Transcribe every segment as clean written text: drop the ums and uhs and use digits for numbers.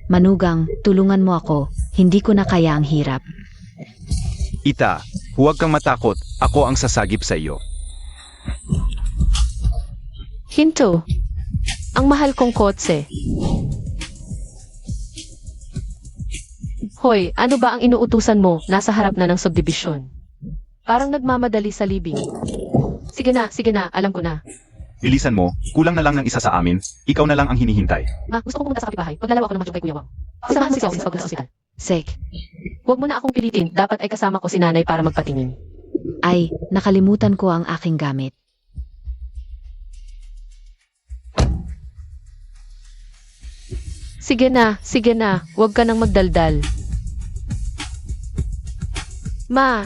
Manugang, tulungan mo ako. Hindi ko na kaya ang hirap. Ita, huwag kang matakot. Ako ang sasagip sa iyo. Hinto. Ang mahal kong kotse. Hoy, ano ba ang inuutusan mo? Nasa harap na ng subdivision. Parang nagmamadali sa libing. Sige na, alam ko na. Bilisan mo, kulang na lang ng isa sa amin. Ikaw na lang ang hinihintay. Ma, gusto ko pumunta sa kapitbahay. Maglalawa ako ng masyong kay Kuya Wang. Samahan mo si Sis pagpunta sa ospital. Sek, Huwag mo na akong pilitin. Dapat ay kasama ko si nanay para magpatingin. ay, nakalimutan ko ang aking gamit. Sige na. Huwag ka nang magdaldal. Ma!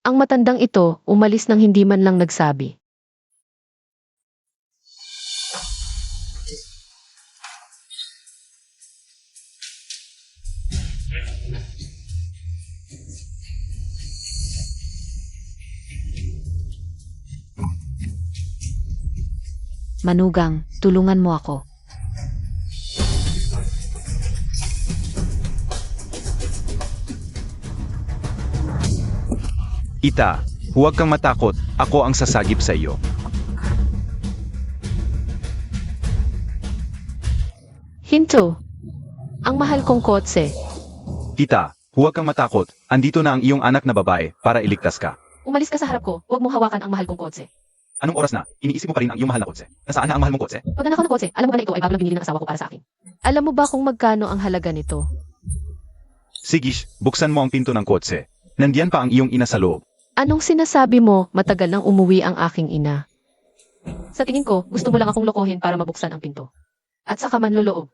Ang matandang ito, umalis nang hindi man lang nagsabi. Manugang, tulungan mo ako. Ita, huwag kang matakot. Ako ang sasagip sa iyo. Hinto. Ang mahal kong kotse. Ita, huwag kang matakot. Andito na ang iyong anak na babae para iligtas ka. Umalis ka sa harap ko. Huwag mong hawakan ang mahal kong kotse. Anong oras na? Iniisip mo pa rin ang iyong mahal na kotse. Nasaan na ang mahal mong kotse? Pag nanakaw ng kotse, alam mo ba na ito ay bago lang binili ng asawa ko para sa akin? Alam mo ba kung magkano ang halaga nito? Sigish, buksan mo ang pinto ng kotse. Nandiyan pa ang iyong ina sa loob. Anong sinasabi mo? Matagal nang umuwi ang aking ina. Sa tingin ko, gusto mo lang akong lokohin para mabuksan ang pinto. At saka manloloob.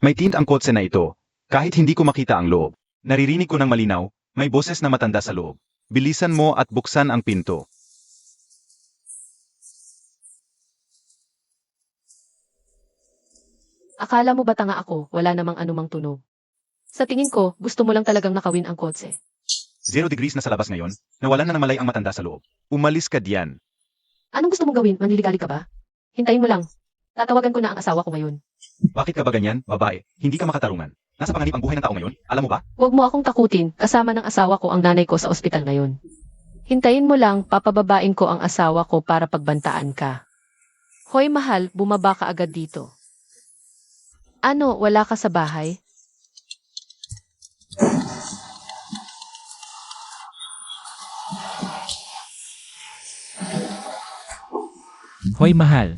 May tint ang kotse na ito. Kahit hindi ko makita ang loob. Naririnig ko ng malinaw, may boses na matanda sa loob. Bilisan mo at buksan ang pinto. Akala mo ba tanga ako? Wala namang anumang tunog. Sa tingin ko, gusto mo lang talagang nakawin ang kotse. 0 degrees na sa labas ngayon, nawalan na ng malay ang matanda sa loob. Umalis ka diyan. Anong gusto mong gawin? Manliligalig ka ba? Hintayin mo lang. Tatawagan ko na ang asawa ko ngayon. Bakit ka ba ganyan, babae? Hindi ka makatarungan. Nasa panganib ang buhay ng tao ngayon, alam mo ba? Huwag mo akong takutin, kasama ng asawa ko ang nanay ko sa ospital ngayon. Hintayin mo lang, papababain ko ang asawa ko para pagbantaan ka. Hoy mahal, bumaba ka agad dito. Ano, wala ka sa bahay? Hoy, mahal.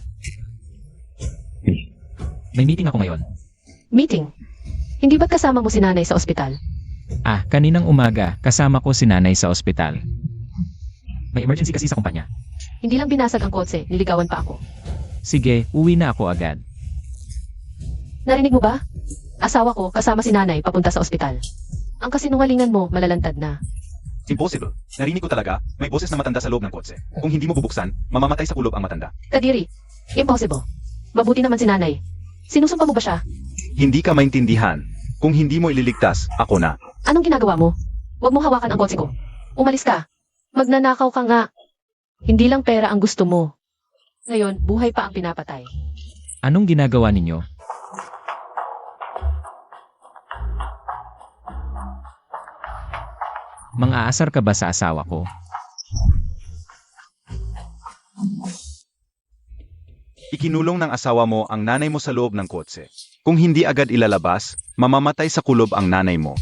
May meeting ako ngayon. Meeting? Hindi ba't kasama mo si nanay sa ospital? Kaninang umaga, kasama ko si nanay sa ospital. May emergency kasi sa kumpanya. Hindi lang binasag ang kotse, niligawan pa ako. Sige, uwi na ako agad. Narinig mo ba? Asawa ko, kasama si nanay, papunta sa ospital. Ang kasinungalingan mo, malalantad na. Impossible. Narinig ko talaga, may boses na matanda sa loob ng kotse. Kung hindi mo bubuksan, mamamatay sa kulob ang matanda. Kadiri, impossible. Mabuti naman si nanay. Sinusumpa mo ba siya? Hindi ka maintindihan. Kung hindi mo ililigtas, ako na. Anong ginagawa mo? Huwag mong hawakan ang kotse ko. Umalis ka. Magnanakaw ka nga. Hindi lang pera ang gusto mo. Ngayon, buhay pa ang pinapatay. Anong ginagawa ninyo? Mang-aasar ka ba sa asawa ko? Ikinulong ng asawa mo ang nanay mo sa loob ng kotse. Kung hindi agad ilalabas, mamamatay sa kulob ang nanay mo.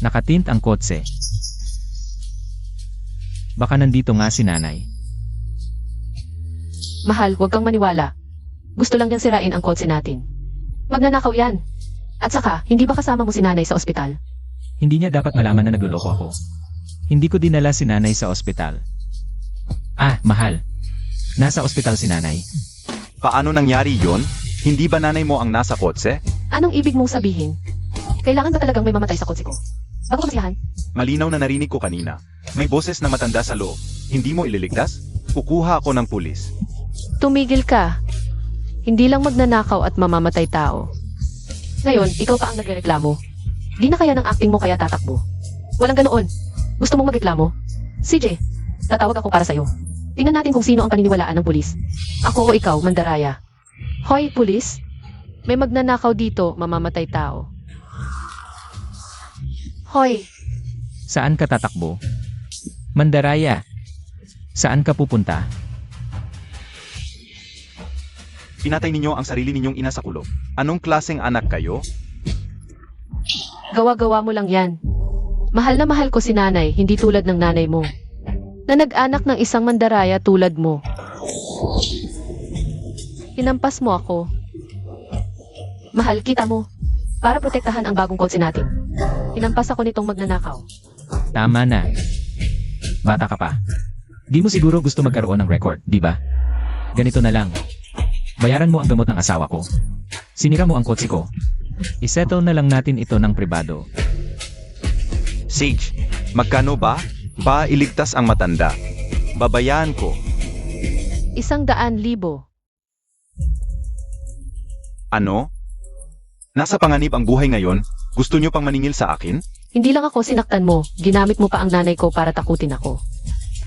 Nakatint ang kotse. Baka nandito nga si nanay. Mahal, huwag kang maniwala. Gusto lang niyang sirain ang kotse natin. Magnanakaw yan. At saka, hindi ba kasama mo si nanay sa ospital? Hindi niya dapat malaman na nagluloko ako. Hindi ko dinala si nanay sa ospital. Mahal. Nasa ospital si nanay. Paano nangyari yon? Hindi ba nanay mo ang nasa kotse? Anong ibig mong sabihin? Kailangan ba talagang may mamatay sa kotse ko? Bago kasiyahan? Malinaw na narinig ko kanina. May boses na matanda sa loob. Hindi mo ililigtas? Kukuha ako ng pulis. Tumigil ka. Hindi lang magnanakaw at mamamatay tao. Ngayon, ikaw pa ang nagreklamo. Di na kaya ng acting mo kaya tatakbo. Walang ganoon. Gusto mong magreklamo? CJ, tatawag ako para sa'yo. Tingnan natin kung sino ang paniniwalaan ng pulis. Ako o ikaw, mandaraya. Hoy, pulis. May magnanakaw dito, mamamatay tao. Hoy, Saan ka tatakbo? Mandaraya. Saan ka pupunta? Pinatay ninyo ang sarili ninyong ina sa kulog. Anong klaseng anak kayo? gawa-gawa mo lang yan. Mahal na mahal ko si nanay, hindi tulad ng nanay mo. Na nag-anak ng isang mandaraya tulad mo. Hinampas mo ako. Mahal kita mo. Para protektahan ang bagong kotse natin. Hinampas ako nitong magnanakaw. Tama na. Bata ka pa. Di mo siguro gusto magkaroon ng record, di ba? Ganito na lang. Bayaran mo ang gamot ng asawa ko. Sinira mo ang kotse ko. Isettle na lang natin ito ng pribado. Sage, magkano ba? Iligtas ang matanda. Babayaan ko. 100,000. Ano? Nasa panganib ang buhay ngayon? Gusto nyo pang maningil sa akin? Hindi lang ako sinaktan mo, ginamit mo pa ang nanay ko para takutin ako.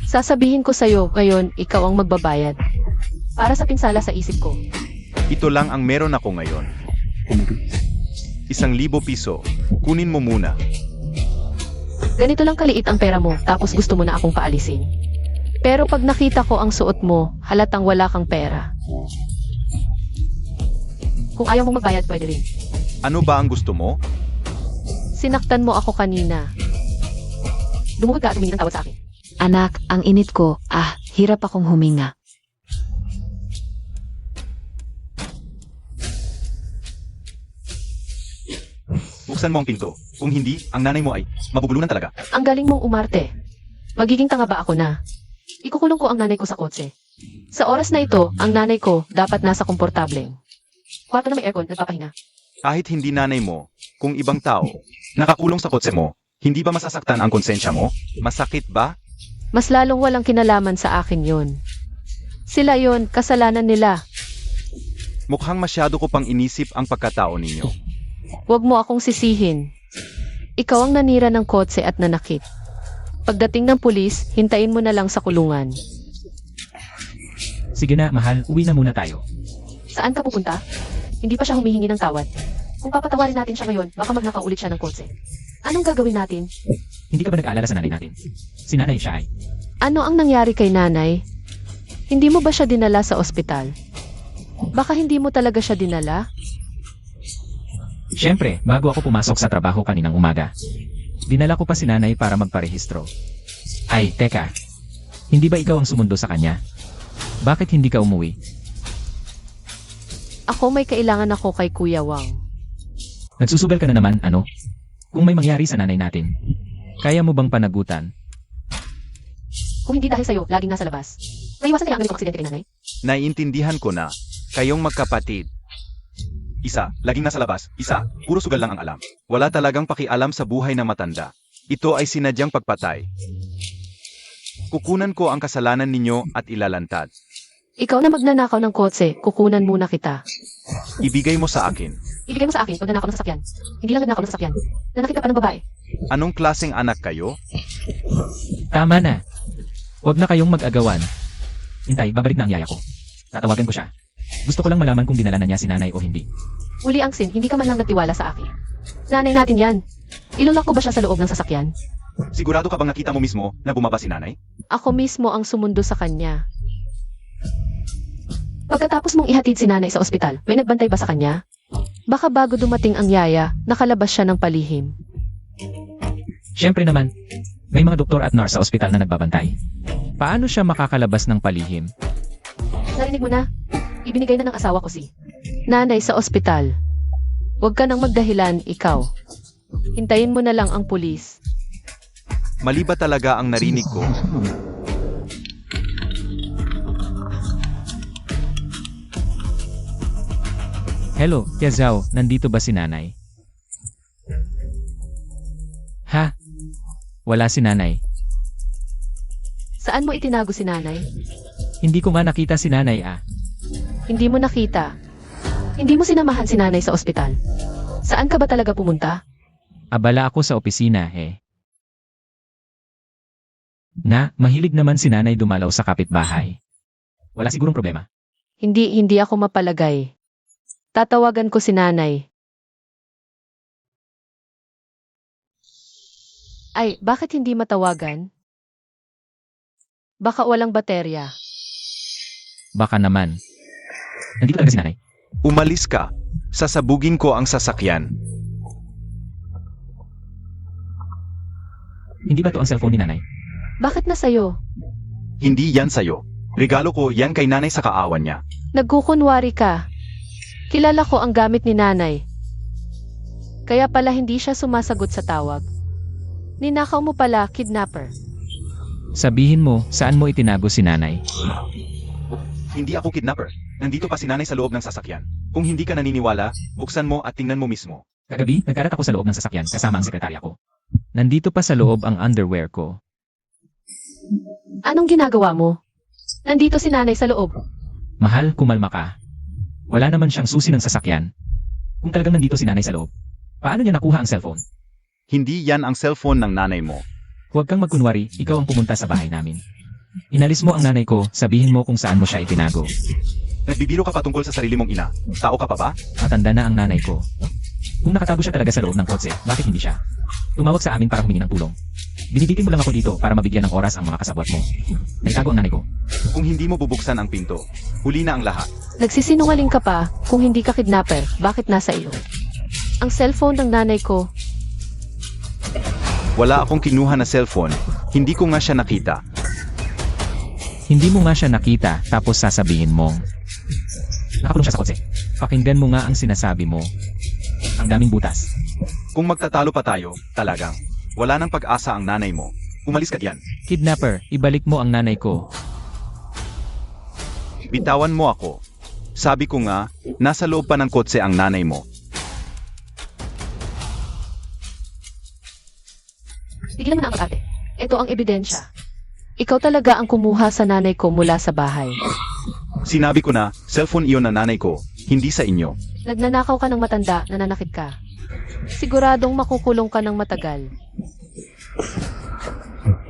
Sasabihin ko sa'yo, ngayon, ikaw ang magbabayad. Para sa pinsala sa isip ko. Ito lang ang meron ako ngayon. 1,000 piso. Kunin mo muna. Ganito lang kaliit ang pera mo, tapos gusto mo na akong paalisin. Pero pag nakita ko ang suot mo, halatang wala kang pera. Kung ayaw mong magbayad, pwede rin. Ano ba ang gusto mo? Sinaktan mo ako kanina. Lumuhod ka at humingi ng tawad sa akin. Anak, ang init ko. Hirap akong huminga. Buksan mo ang pinto. Kung hindi, ang nanay mo ay mabubulunan talaga. Ang galing mong umarte. Magiging tanga ba ako na? Ikukulong ko ang nanay ko sa kotse. Sa oras na ito, ang nanay ko dapat nasa komportableng kwarto na may aircon, nagpapahinga. Kahit hindi nanay mo, kung ibang tao, nakakulong sa kotse mo, hindi ba masasaktan ang konsensya mo? Masakit ba? Mas lalong walang kinalaman sa akin yon. Sila yon, kasalanan nila. Mukhang masyado ko pang inisip ang pagkatao ninyo. Huwag mo akong sisihin. Ikaw ang nanira ng kotse at nanakit. Pagdating ng pulis, hintayin mo na lang sa kulungan. Sige na, mahal, uwi na muna tayo. Saan ka pupunta? Hindi pa siya humihingi ng tawad. Kung papatawarin natin siya ngayon, baka magnakaw ulit siya ng kotse. Anong gagawin natin? Hindi ka ba nag-aalala sa nanay natin? Si nanay siya ay. Ano ang nangyari kay nanay? Hindi mo ba siya dinala sa ospital? Baka hindi mo talaga siya dinala? Siyempre, bago ako pumasok sa trabaho kaninang umaga. Dinala ko pa si nanay para magparehistro. Ay, teka. Hindi ba ikaw ang sumundo sa kanya? Bakit hindi ka umuwi? Ako may kailangan ako kay Kuya Wang. Nagsusugal ka na naman, ano? Kung may mangyari sa nanay natin, kaya mo bang panagutan? Kung hindi dahil sa'yo, laging nasa labas. Maiwasan kaya ang ganitong aksidente kay nanay? Naiintindihan ko na, kayong magkapatid. Isa, laging nasa labas. Isa, puro sugal lang ang alam. Wala talagang pakialam sa buhay ng matanda. Ito ay sinadyang pagpatay. Kukunan ko ang kasalanan ninyo at ilalantad. Ikaw na magnanakaw ng kotse, kukunan muna kita. Ibigay mo sa akin. Ibigay mo sa akin pag nanakaw ng sasakyan. Hindi lang nagnakaw ng sasakyan. Nanakit ka pa ng babae. Anong klaseng anak kayo? Tama na. Huwag na kayong mag-agawan. Hintay, babalik na ang yaya ko. Tatawagan ko siya. Gusto ko lang malaman kung dinala na niya si nanay o hindi. Uli ang sin, hindi ka man lang nagtiwala sa akin. Nanay natin yan. Ilulak ko ba siya sa loob ng sasakyan? Sigurado ka bang nakita mo mismo na bumaba si nanay? Ako mismo ang sumundo sa kanya. Pagkatapos mong ihatid si nanay sa ospital, may nagbantay ba sa kanya? Baka bago dumating ang yaya, nakalabas siya ng palihim. Siyempre naman, may mga doktor at nurse sa ospital na nagbabantay. Paano siya makakalabas ng palihim? Narinig mo na? Ibinigay na ng asawa ko si nanay sa ospital. Huwag ka nang magdahilan, ikaw. Hintayin mo na lang ang pulis. Mali ba talaga ang narinig ko? Hello, Tia Zhao, nandito ba si nanay? Ha? Wala si nanay. Saan mo itinago si nanay? Hindi ko nga nakita si nanay ah. Hindi mo nakita. Hindi mo sinamahan si nanay sa ospital. Saan ka ba talaga pumunta? Abala ako sa opisina eh. Mahilig naman si nanay dumalaw sa kapitbahay. Wala sigurong problema. Hindi ako mapalagay. Tatawagan ko si nanay. Ay, bakit hindi matawagan? Baka walang baterya. Baka naman. Nandito talaga si nanay. Umalis ka. Sasabugin ko ang sasakyan. Hindi ba to ang cellphone ni nanay? Bakit na sa'yo? Hindi yan sayo. Regalo ko yan kay nanay sa kaawan niya. Nagkukunwari ka. Kilala ko ang gamit ni nanay. Kaya pala hindi siya sumasagot sa tawag. Ninakaw mo pala, kidnapper. Sabihin mo, saan mo itinago si nanay? Hindi ako kidnapper. Nandito pa si nanay sa loob ng sasakyan. Kung hindi ka naniniwala, buksan mo at tingnan mo mismo. Kagabi, nagkarat ako sa loob ng sasakyan kasama ang sekretarya ko. Nandito pa sa loob ang underwear ko. Anong ginagawa mo? Nandito si nanay sa loob. Mahal, kumalma ka. Wala naman siyang susi ng sasakyan. Kung talagang nandito si nanay sa loob, paano niya nakuha ang cellphone? Hindi yan ang cellphone ng nanay mo. Huwag kang magkunwari, ikaw ang pumunta sa bahay namin. Inalis mo ang nanay ko, sabihin mo kung saan mo siya itinago. Nagbibiro ka pa tungkol sa sarili mong ina. Tao ka pa ba? Matanda na ang nanay ko. Kung nakatago siya talaga sa loob ng kotse, bakit hindi siya? Tumawag sa amin para humingi ng tulong. Binibitin mo lang ako dito para mabigyan ng oras ang mga kasabwat mo. Naitago ang nanay ko. Kung hindi mo bubuksan ang pinto, huli na ang lahat. Nagsisinungaling ka pa kung hindi ka kidnapper, bakit nasa iyo? Ang cellphone ng nanay ko, Wala akong kinuha na cellphone. Hindi ko nga siya nakita. Hindi mo nga siya nakita, tapos sasabihin mong nakakulong siya sa kotse. Pakinggan mo nga ang sinasabi mo. Ang daming butas. Kung magtatalo pa tayo, talagang wala nang pag-asa ang nanay mo. Umalis ka diyan. Kidnapper, ibalik mo ang nanay ko. Bitawan mo ako. Sabi ko nga, nasa loob pa ng kotse ang nanay mo. tigilan mo na ang pag-ate. Ito ang ebidensya. Ikaw talaga ang kumuha sa nanay ko mula sa bahay. Sinabi ko na, cellphone iyon na nanay ko, hindi sa inyo. Nagnanakaw ka ng matanda, nananakit ka. Siguradong makukulong ka ng matagal.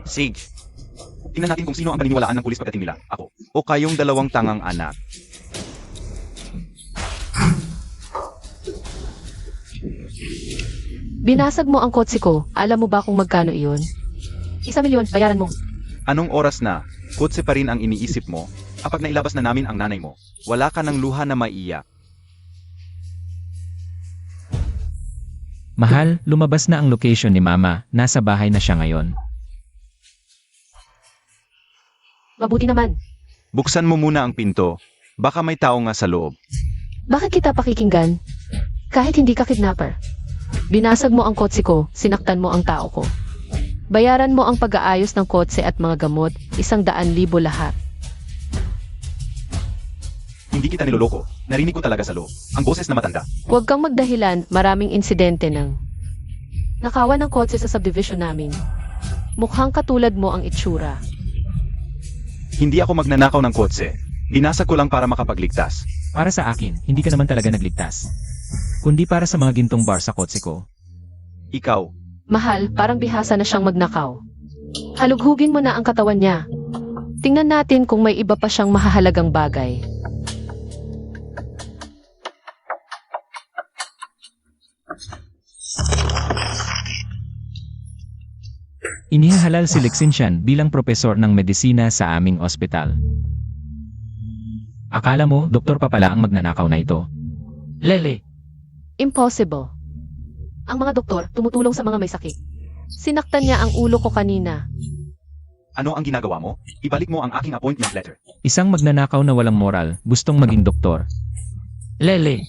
Sige. Tingnan natin kung sino ang paniniwalaan ng pulis pagdating nila. Ako. O kayong dalawang tangang anak. Binasag mo ang kotse ko. Alam mo ba kung magkano iyon? 1,000,000, bayaran mo. Anong oras na? Kotse pa rin ang iniisip mo? Kapag nailabas na namin ang nanay mo, wala ka ng luha na maiiyak. Mahal, lumabas na ang location ni Mama. Nasa bahay na siya ngayon. Mabuti naman. Buksan mo muna ang pinto. Baka may tao nga sa loob. Bakit kita pakikinggan? Kahit hindi ka kidnapper. Binasag mo ang kotse ko, sinaktan mo ang tao ko. Bayaran mo ang pag-aayos ng kotse at mga gamot, 100,000 lahat. Hindi kita niloloko. Narinig ko talaga sa loob. Ang boses na matanda. Huwag kang magdahilan, maraming insidente ng nakawan ng kotse sa subdivision namin. Mukhang katulad mo ang itsura. Hindi ako magnanakaw ng kotse. Binasag ko lang para makapagligtas. Para sa akin, hindi ka naman talaga nagligtas. Kundi para sa mga gintong bar sa kotse ko. Ikaw, Mahal, parang bihasa na siyang magnakaw. Halughugin mo na ang katawan niya. Tingnan natin kung may iba pa siyang mahahalagang bagay. Inihahalal si Lexinsian bilang propesor ng medisina sa aming ospital. Akala mo, doktor pa pala ang magnanakaw na ito. Lele! Impossible. Ang mga doktor tumutulong sa mga may sakit. Sinaktan niya ang ulo ko kanina. ano ang ginagawa mo? Ibalik mo ang aking appointment letter. Isang magnanakaw na walang moral, gustong maging doktor. Lele!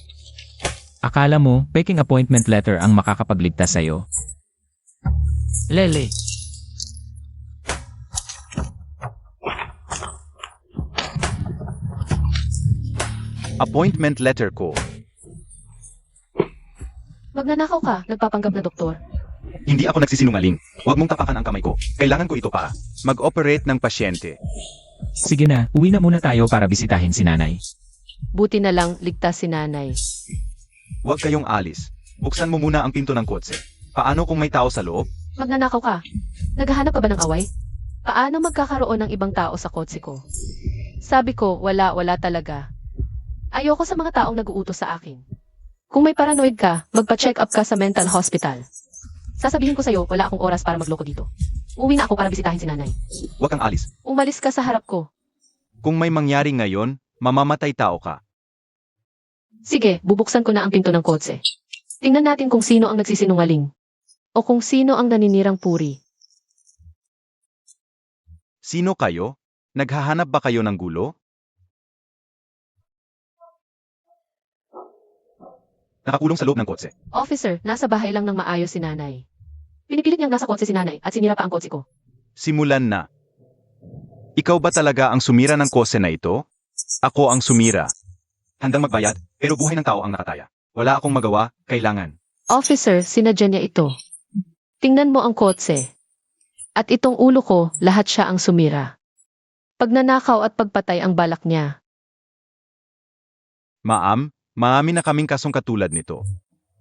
Akala mo, peking appointment letter ang makakapagligtas sa'yo. Lele! Appointment letter ko. Magnanakaw ka, nagpapanggap na doktor. Hindi ako nagsisinungaling. Huwag mong tapakan ang kamay ko. Kailangan ko ito para mag-operate ng pasyente. Sige na, uwi na muna tayo para bisitahin si nanay. Buti na lang, ligtas si nanay. Huwag kayong alis. Buksan mo muna ang pinto ng kotse. Paano kung may tao sa loob? Magnanakaw ka. Naghahanap ka ba ng away? Paano magkakaroon ng ibang tao sa kotse ko? Sabi ko, wala talaga. Ayoko sa mga taong nag-uutos sa akin. Kung may paranoid ka, magpa-check up ka sa mental hospital. Sasabihin ko sa'yo, wala akong oras para magloko dito. Uwi na ako para bisitahin si nanay. Huwag kang alis. Umalis ka sa harap ko. Kung may mangyari ngayon, mamamatay tao ka. Sige, bubuksan ko na ang pinto ng kotse. Tingnan natin kung sino ang nagsisinungaling. O kung sino ang naninirang puri. Sino kayo? Naghahanap ba kayo ng gulo? Nakakulong sa loob ng kotse. Officer, nasa bahay lang ng maayos si nanay. Pinipilit niyang nasa kotse si nanay at sinira pa ang kotse ko. Simulan na. Ikaw ba talaga ang sumira ng kotse na ito? Ako ang sumira. Handang magbayad, pero buhay ng tao ang nakataya. Wala akong magawa, kailangan. Officer, sinadya niya ito. Tingnan mo ang kotse. At itong ulo ko, lahat siya ang sumira. Pagnanakaw at pagpatay ang balak niya. Ma'am, marami na kaming kasong katulad nito.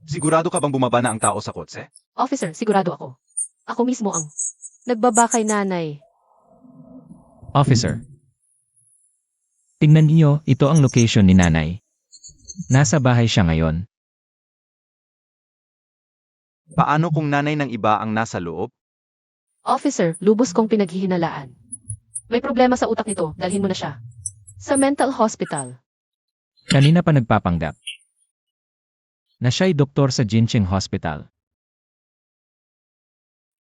Sigurado ka bang bumaba na ang tao sa kotse? Officer, sigurado ako. Ako mismo ang nagbaba kay nanay. Officer. Tingnan niyo, ito ang location ni nanay. Nasa bahay siya ngayon. Paano kung nanay ng iba ang nasa loob? Officer, lubos kong pinaghihinalaan. May problema sa utak nito, dalhin mo na siya. Sa mental hospital. Kanina pa nagpapanggap na siya'y doktor sa Jincheng Hospital.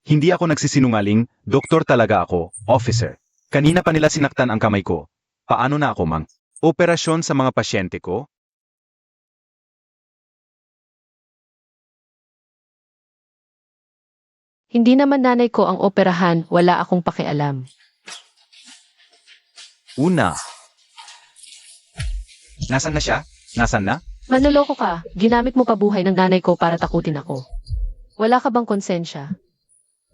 Hindi ako nagsisinungaling, doktor talaga ako, officer. Kanina pa nila sinaktan ang kamay ko. Paano na ako, mang? Operasyon sa mga pasyente ko? Hindi naman nanay ko ang operahan, wala akong pakialam. Una. Nasaan na siya? Nasaan na? Manloloko ka, ginamit mo pa buhay ng nanay ko para takutin ako. Wala ka bang konsensya?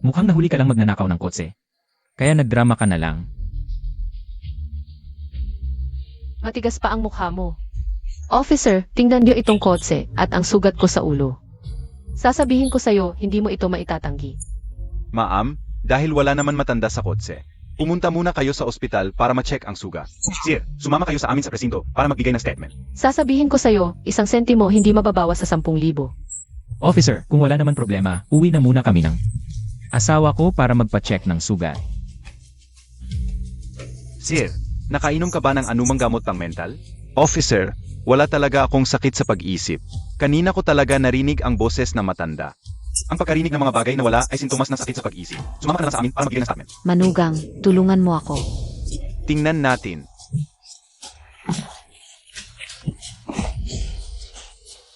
Mukhang nahuli ka lang magnanakaw ng kotse. Kaya nagdrama ka na lang. Matigas pa ang mukha mo. Officer, tingnan niyo itong kotse at ang sugat ko sa ulo. Sasabihin ko sa'yo, hindi mo ito maitatanggi. Ma'am, dahil wala naman matanda sa kotse, pumunta muna kayo sa ospital para ma-check ang suga. Sir, sumama kayo sa amin sa presinto para magbigay ng statement. Sasabihin ko sa'yo, 1 sentimo hindi mababawas sa 10,000. Officer, kung wala naman problema, uwi na muna kami ng asawa ko para magpa-check ng sugat. Sir, nakainom ka ba ng anumang gamot pang mental? Officer, wala talaga akong sakit sa pag-isip. Kanina ko talaga narinig ang boses na matanda. Ang pagkarinig ng mga bagay na wala ay sintomas ng sakit sa pag-isip. Sumama ka na lang sa amin para magbigay ng statement. Manugang, tulungan mo ako. Tingnan natin.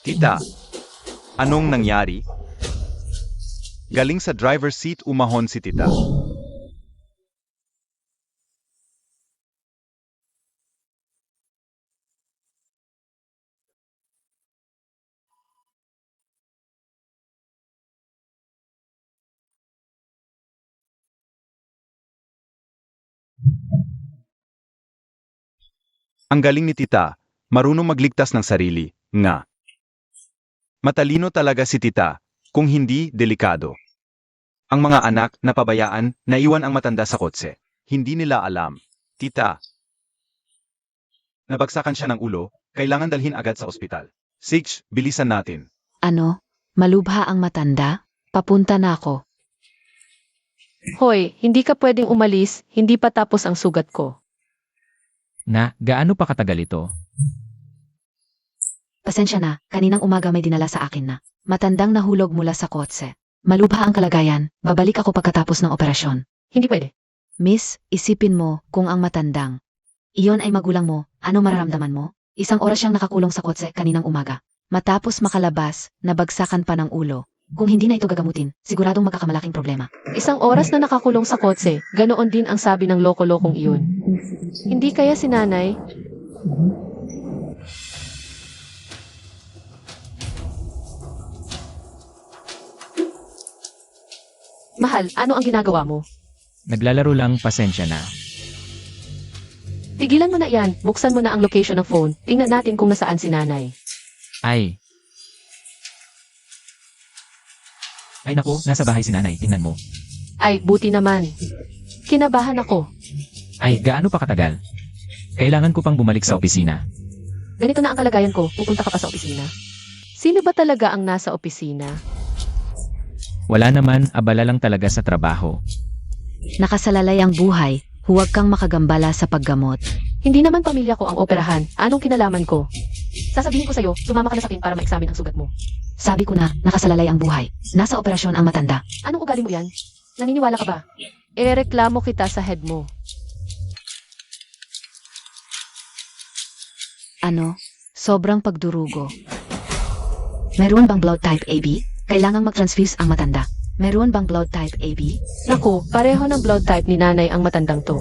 Tita, anong nangyari? Galing sa driver's seat umahon si tita. Ang galing ni tita, marunong magligtas ng sarili, nga. Matalino talaga si tita, kung hindi, delikado. Ang mga anak, napabayaan, naiwan ang matanda sa kotse. Hindi nila alam. Tita. Nabagsakan siya ng ulo, kailangan dalhin agad sa ospital. Sage, bilisan natin. Ano? Malubha ang matanda? Papunta na ako. Hoy, hindi ka pwedeng umalis, hindi pa tapos ang sugat ko. Na, gaano pa katagal ito? Pasensya na, kaninang umaga may dinala sa akin na. Matandang nahulog mula sa kotse. Malubha ang kalagayan, babalik ako pagkatapos ng operasyon. Hindi pwede. Miss, isipin mo kung ang matandang. Iyon ay magulang mo, ano mararamdaman mo? 1 oras siyang nakakulong sa kotse kaninang umaga. Matapos makalabas, nabagsakan pa ng ulo. Kung hindi na ito gagamutin, siguradong magkakamalaking problema. 1 oras na nakakulong sa kotse, ganoon din ang sabi ng loko-lokong iyon. Hindi kaya si nanay? Mahal, ano ang ginagawa mo? Naglalaro lang, pasensya na. Tigilan mo na yan, buksan mo na ang location ng phone, tingnan natin kung nasaan si nanay. Ay. Ay naku, nasa bahay si nanay, tingnan mo. Ay, buti naman. Kinabahan ako. Ay, gaano pa katagal? Kailangan ko pang bumalik sa opisina. Ganito na ang kalagayan ko, pupunta ka pa sa opisina. Sino ba talaga ang nasa opisina? Wala naman, abala lang talaga sa trabaho. Nakasalalay ang buhay, huwag kang makagambala sa paggamot. Hindi naman pamilya ko ang operahan. Anong kinalaman ko? Sasabihin ko sa'yo, sumama ka na sa akin para ma-examine ang sugat mo. Sabi ko na, nakasalalay ang buhay. Nasa operasyon ang matanda. Anong ugali mo yan? Naniniwala ka ba? Reklamo kita sa head mo. Ano? Sobrang pagdurugo. Meron bang blood type AB? Kailangang mag-transfuse ang matanda. Meron bang blood type AB? Naku, pareho ng blood type ni nanay ang matandang to.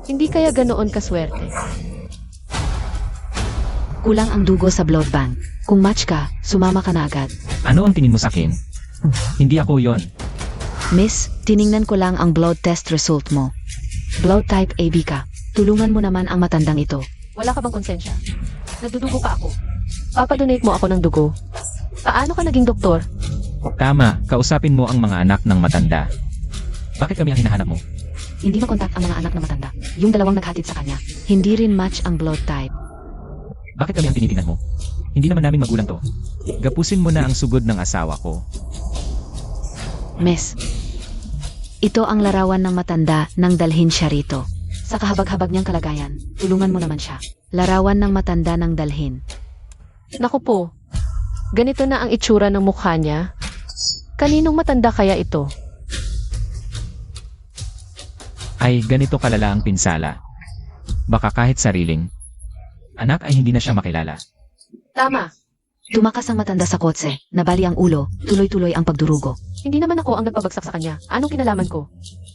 Hindi kaya ganoon kaswerte. Kulang ang dugo sa blood bank. Kung match ka, sumama ka na agad. Ano ang tingin mo sa akin? Hindi ako yon. Miss, tiningnan ko lang ang blood test result mo. Blood type AB ka. Tulungan mo naman ang matandang ito. Wala ka bang konsensya? Nagdudugo pa ako. Papadonate mo ako ng dugo. Paano ka naging doktor? Tama, kausapin mo ang mga anak ng matanda. Bakit kami ang hinahanap mo? Hindi makontak ang mga anak na matanda. Yung dalawang naghatid sa kanya. Hindi rin match ang blood type. Bakit kami ang tinitingnan mo? Hindi naman namin magulang to. Gapusin mo na ang sugod ng asawa ko. Miss, ito ang larawan ng matanda nang dalhin siya rito. Sa kahabag-habag niyang kalagayan, tulungan mo naman siya. Larawan ng matanda nang dalhin. Naku po, ganito na ang itsura ng mukha niya. Kaninong matanda kaya ito? Ay, ganito kalala ang pinsala. Baka kahit sariling anak ay hindi na siya makilala. Tama, Tumakas ang matanda sa kotse, nabali ang ulo, tuloy-tuloy ang pagdurugo. hindi naman ako ang nagpabagsak sa kanya. Anong kinalaman ko?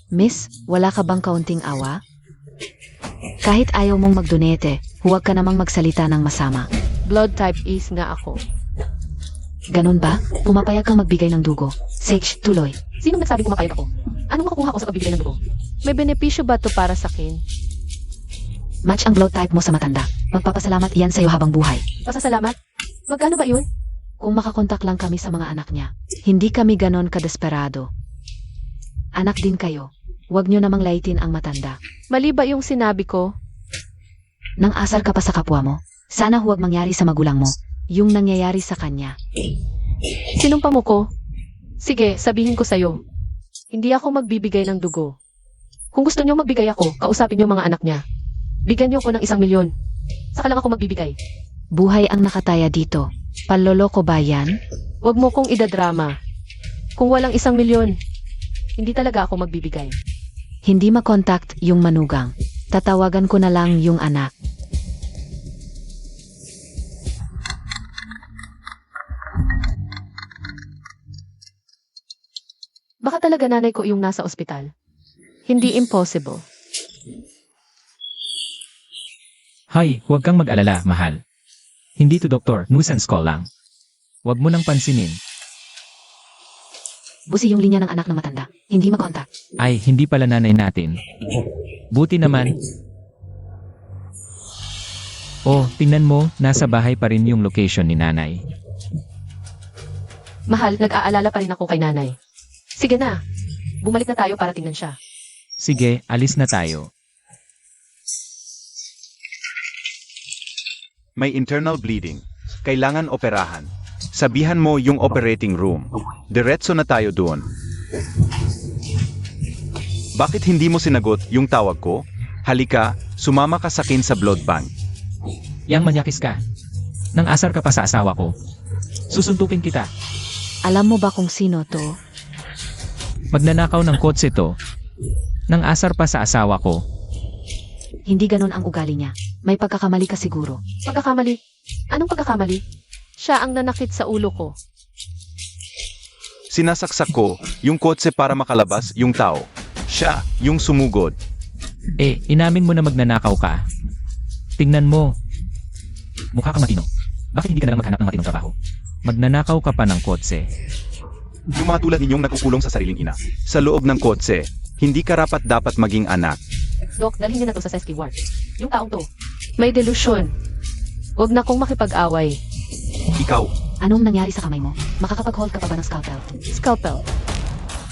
Miss, wala ka bang kaunting awa? Kahit ayaw mong magdonete, huwag ka namang magsalita ng masama. Blood type is nga ako. Ganun ba? Pumapayag kang magbigay ng dugo. Sage, tuloy. Sinong nagsabi pumapayag ako? Anong makukuha ko sa pagbibigay ng dugo? May benepisyo ba to para sa akin? Match ang blood type mo sa matanda. Magpapasalamat iyan sa'yo habang buhay. Pasasalamat? Magkano ba yun? Kung makakontak lang kami sa mga anak niya, hindi kami ganon kadesperado. Anak din kayo. Huwag niyo namang laitin ang matanda. Mali ba yung sinabi ko? Nang asar ka pa sa kapwa mo, sana huwag mangyari sa magulang mo, yung nangyayari sa kanya. Sinumpa mo ko? Sige, sabihin ko sa'yo. Hindi ako magbibigay ng dugo. Kung gusto niyo magbigay ako, kausapin niyo mga anak niya. Bigyan niyo ko ng 1,000,000. Saka lang ako magbibigay. Buhay ang nakataya dito. Panloloko ba yan? Huwag mo kong idadrama. Kung walang 1,000,000, hindi talaga ako magbibigay. Hindi makontakt yung manugang. Tatawagan ko na lang yung anak. Baka talaga nanay ko yung nasa ospital. Hindi impossible. Hay, huwag kang mag-alala, mahal. Hindi to doktor, nuisance call lang. Huwag mo nang pansinin. Busi yung linya ng anak na matanda. Hindi makontak. Ay, hindi pala nanay natin. Buti naman. Oh, tingnan mo, nasa bahay pa rin yung location ni nanay. Mahal, nag-aalala pa rin ako kay nanay. Sige na. Bumalik na tayo para tingnan siya. Sige, alis na tayo. May internal bleeding. Kailangan operahan. Sabihan mo yung operating room. Diretso na tayo doon. Bakit hindi mo sinagot yung tawag ko? Halika, sumama ka sa akin sa blood bank. Yang manyakis ka. Nang asar ka pa sa asawa ko. Susuntukin kita. Alam mo ba kung sino to? Magnanakaw ng kotse to. Nang asar pa sa asawa ko. Hindi ganon ang ugali niya. May pagkakamali ka siguro. Pagkakamali? Anong pagkakamali? Siya ang nanakit sa ulo ko. Sinasaksak ko yung kotse para makalabas yung tao. Siya yung sumugod. Eh, inamin mo na magnanakaw ka. Tingnan mo. Mukha kang matino. Bakit hindi ka na lang maghanap ng matinong trabaho? Magnanakaw ka pa ng kotse. Yung mga tulad ninyong nagkukulong sa sariling ina. Sa loob ng kotse, hindi karapat dapat maging anak. Dok, dalhin niyo na to sa rescue ward. Yung taong to, may delusyon. Huwag na kong makipag-away. Ikaw, Anong nangyari sa kamay mo? Makakapag-hold ka pa ba ng scalpel? Scalpel.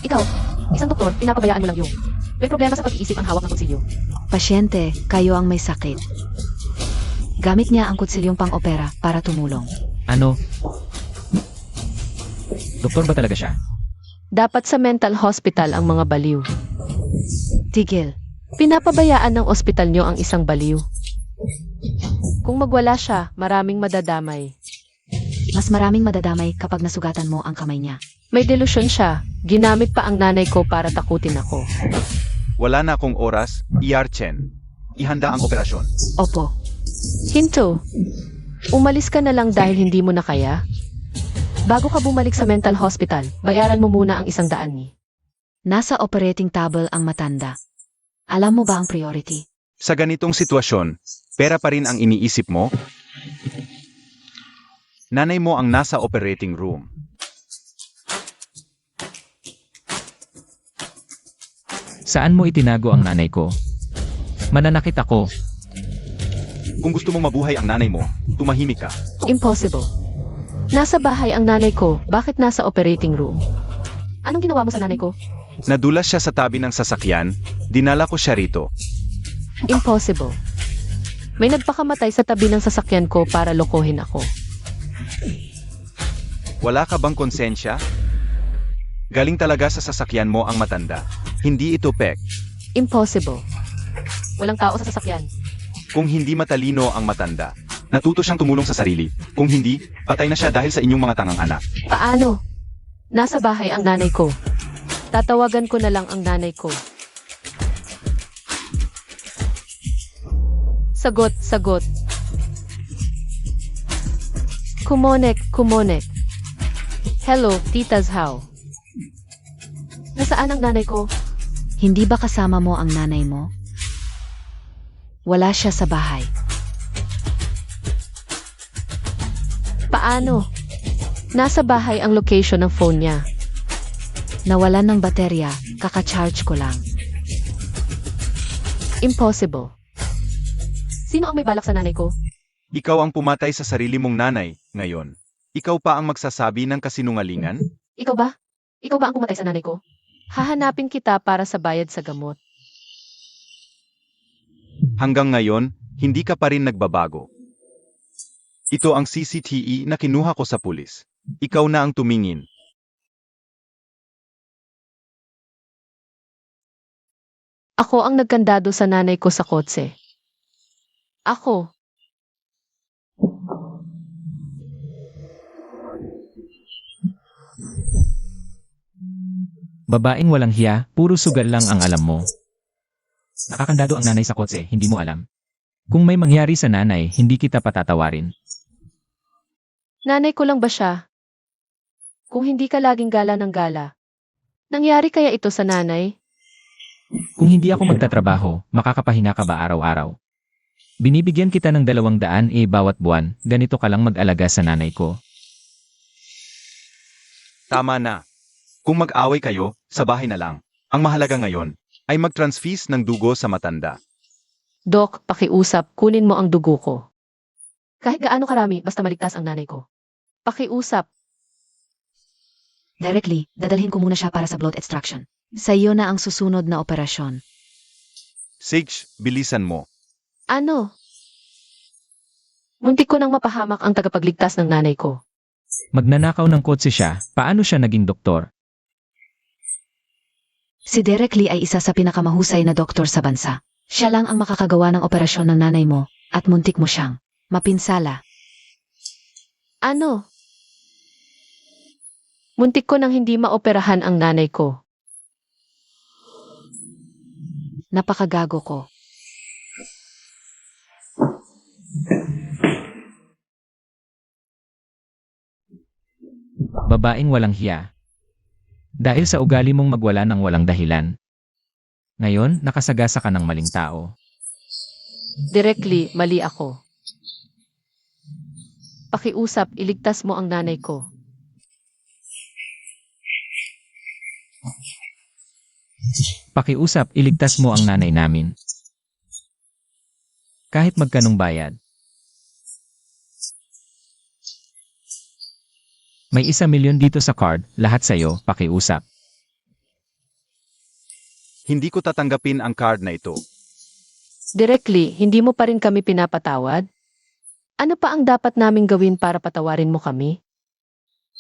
Ikaw, isang doktor, pinapabayaan mo lang yung. May problema sa pag-iisip ang hawak ng kutsilyo. Pasyente, kayo ang may sakit. Gamit niya ang kutsilyong pang-opera para tumulong. Ano? Doktor ba talaga siya? Dapat sa mental hospital ang mga baliw. Tigil. Pinapabayaan ng ospital nyo ang isang baliw. Kung magwala siya, maraming madadamay. Mas maraming madadamay kapag nasugatan mo ang kamay niya. May delusyon siya. Ginamit pa ang nanay ko para takutin ako. Wala na akong oras, Chen. Ihanda ang operasyon. Opo. Hinto. Umalis ka na lang dahil hindi mo na kaya? Bago ka bumalik sa mental hospital, bayaran mo muna ang 100 ni. Nasa operating table ang matanda. Alam mo ba ang priority? Sa ganitong sitwasyon, pera pa rin ang iniisip mo? Nanay mo ang nasa operating room. Saan mo itinago ang nanay ko? Mananakit ako. Kung gusto mong mabuhay ang nanay mo, tumahimik ka. Impossible. Nasa bahay ang nanay ko, bakit nasa operating room? Anong ginawa mo sa nanay ko? Nadulas siya sa tabi ng sasakyan, dinala ko siya rito. Impossible. May nagpakamatay sa tabi ng sasakyan ko para lokohin ako. Wala ka bang konsensya? Galing talaga sa sasakyan mo ang matanda. Hindi ito pek. Impossible. Walang tao sa sasakyan. Kung hindi matalino ang matanda, natuto siyang tumulong sa sarili. Kung hindi, patay na siya dahil sa inyong mga tangang anak. Paano? Nasa bahay ang nanay ko. Tatawagan ko na lang ang nanay ko. Sagot, sagot. Kumonek. Hello, Tita's how? Nasaan ang nanay ko? Hindi ba kasama mo ang nanay mo? Wala siya sa bahay. Paano? Nasa bahay ang location ng phone niya. Nawalan ng baterya, kaka-charge ko lang. Impossible. Sino ang may balak sa nanay ko? Ikaw ang pumatay sa sarili mong nanay, ngayon. Ikaw pa ang magsasabi ng kasinungalingan? Ikaw ba? Ikaw ba ang pumatay sa nanay ko? Hahanapin kita para sa bayad sa gamot. Hanggang ngayon, hindi ka pa rin nagbabago. Ito ang CCTV na kinuha ko sa pulis. Ikaw na ang tumingin. Ako ang nagkandado sa nanay ko sa kotse. Ako. Babaeng walang hiya, puro sugal lang ang alam mo. Nakakandado ang nanay sa kotse, hindi mo alam. Kung may mangyari sa nanay, hindi kita patatawarin. Nanay ko lang ba siya? Kung hindi ka laging gala ng gala. Nangyari kaya ito sa nanay? Kung hindi ako magtatrabaho, makakapahinga ka ba araw-araw? Binibigyan kita ng 200 bawat buwan, ganito ka lang mag-alaga sa nanay ko. Tama na. Kung mag-away kayo, sa bahay na lang. Ang mahalaga ngayon ay mag-transfuse ng dugo sa matanda. Dok, pakiusap, kunin mo ang dugo ko. Kahit gaano karami, basta maligtas ang nanay ko. Pakiusap. Directly, dadalhin ko muna siya para sa blood extraction. Sa iyo na ang susunod na operasyon. Sage, bilisan mo. Ano? Muntik ko nang mapahamak ang tagapagligtas ng nanay ko. Magnanakaw ng kotse siya, paano siya naging doktor? Si Derek Lee ay isa sa pinakamahusay na doktor sa bansa. Siya lang ang makakagawa ng operasyon ng nanay mo, at muntik mo siyang mapinsala. Ano? Muntik ko nang hindi maoperahan ang nanay ko. Napakagago ko. Babaeng walang hiya. Dahil sa ugali mong magwala ng walang dahilan. Ngayon, nakasagasa ka ng maling tao. Directly, mali ako. Pakiusap, iligtas mo ang nanay ko. Pakiusap, iligtas mo ang nanay namin. Kahit magkanong bayad. May 1,000,000 dito sa card, lahat sa'yo, pakiusap. Hindi ko tatanggapin ang card na ito. Directly, hindi mo pa rin kami pinapatawad? Ano pa ang dapat naming gawin para patawarin mo kami?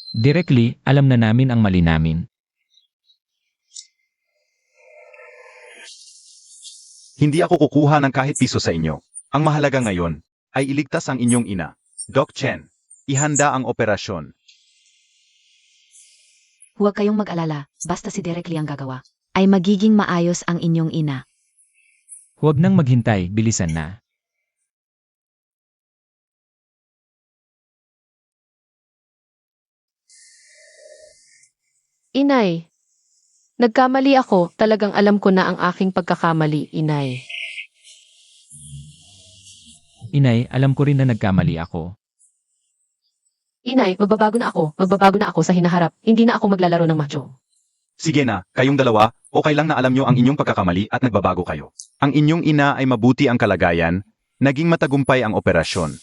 Directly, alam na namin ang mali namin. Hindi ako kukuha ng kahit piso sa inyo. Ang mahalaga ngayon ay iligtas ang inyong ina. Doc Chen, ihanda ang operasyon. Huwag kayong mag-alala, basta si Derek Lee ang gagawa. Ay magiging maayos ang inyong ina. Huwag nang maghintay, bilisan na. Inay, nagkamali ako. Talagang alam ko na ang aking pagkakamali, Inay. Inay, alam ko rin na nagkamali ako. Inay, magbabago na ako. Magbabago na ako sa hinaharap. Hindi na ako maglalaro ng macho. Sige na, kayong dalawa, okay lang na alam nyo ang inyong pagkakamali at nagbabago kayo. Ang inyong ina ay mabuti ang kalagayan, naging matagumpay ang operasyon.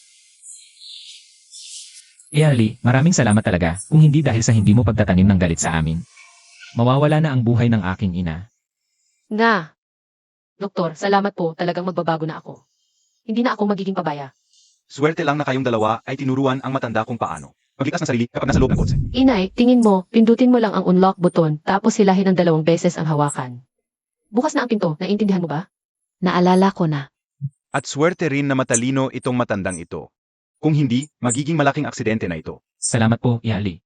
Ali, maraming salamat talaga, kung hindi dahil sa hindi mo pagtatanim ng galit sa amin. Mawawala na ang buhay ng aking ina. Na. Doktor, salamat po. Talagang magbabago na ako. Hindi na ako magiging pabaya. Swerte lang na kayong dalawa ay tinuruan ang matanda kung paano magligtas ng sarili kapag nasa loob ng kotse. Inay, tingin mo, pindutin mo lang ang unlock button tapos hilahin ng 2 beses ang hawakan. Bukas na ang pinto, naiintindihan mo ba? Naalala ko na. At swerte rin na matalino itong matandang ito. Kung hindi, magiging malaking aksidente na ito. Salamat po, Ali.